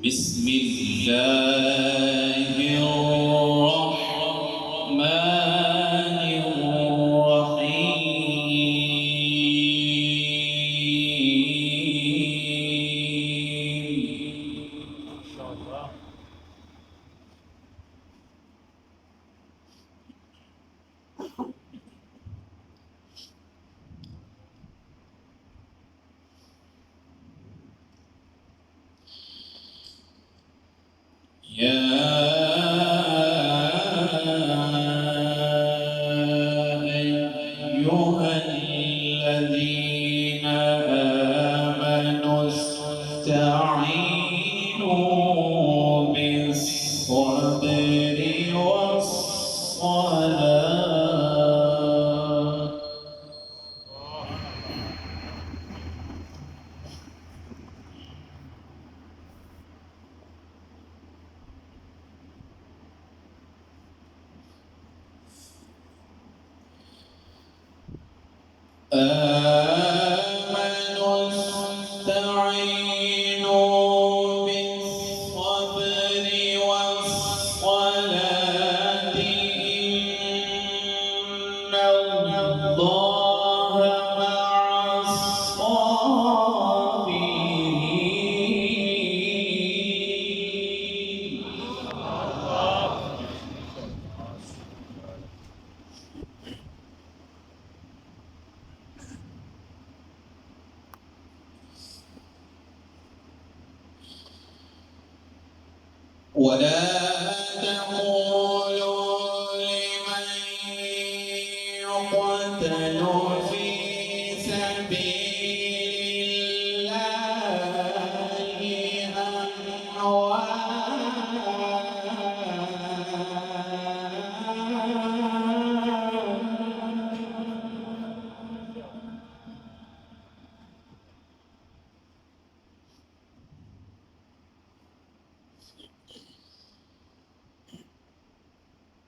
بسم الله الرحمن الرحيم. ما شاء الله. يا أيها الذين آمنوا استعينوا بالصبر والصلاة. آمنوا استعينوا بالصبر والصلاة إن الله مع الصابرين. ولا تقولوا لمن يقتل في سبيل الله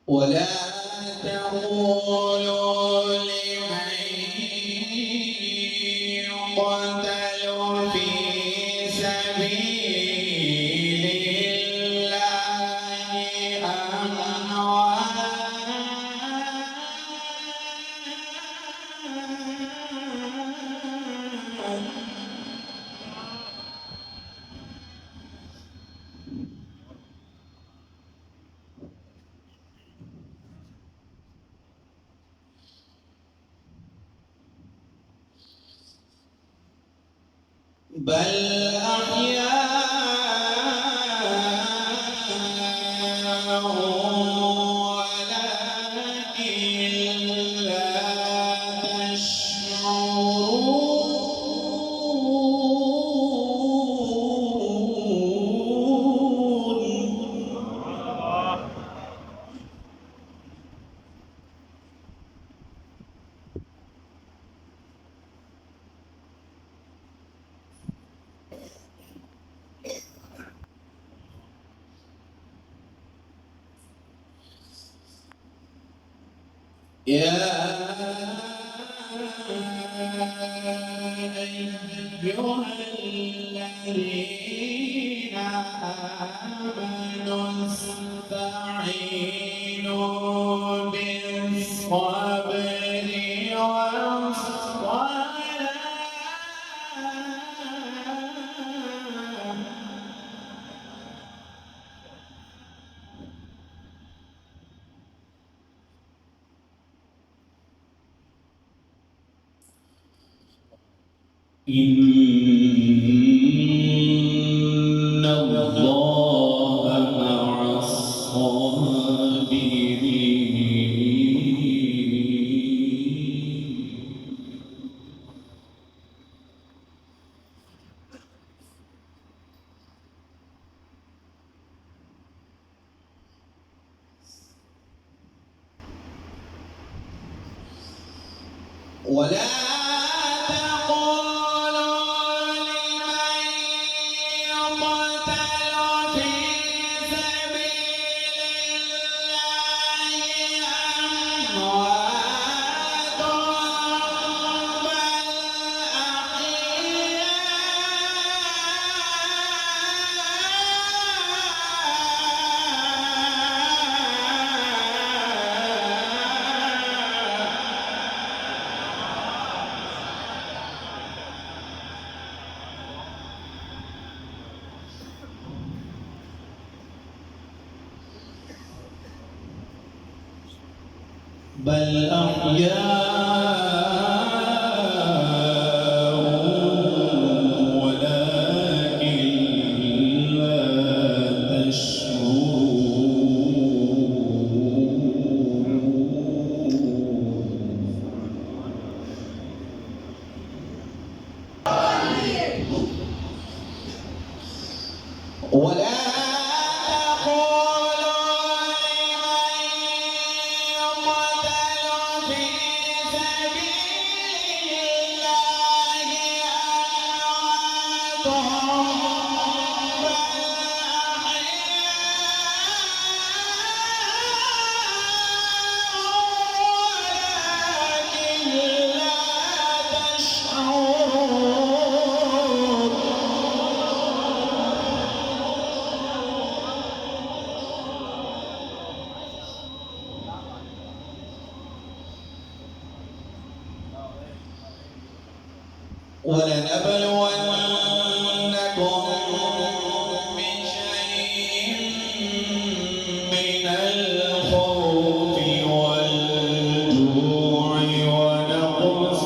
ولا تقولوا لمن يقتل في سبيل الله أموات. بل أحياء ولكن لا تشعرون. يا أيها الذين آمنوا استعينوا بالصبر والصلاة. إن الله مع الصابرين. ولا تقولوا لمن يقتل في سبيل الله أموات، بل أحياء بل أحياء ولكن لا تشعرون ولا ولنبلونكم بشيء من الخوف والجوع ونقص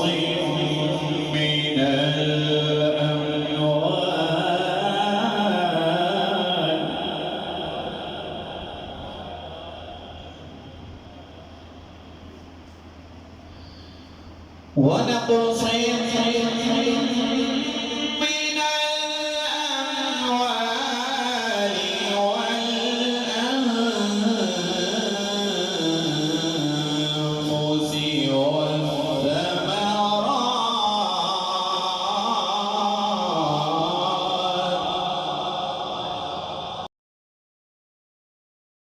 من الأموال ونقص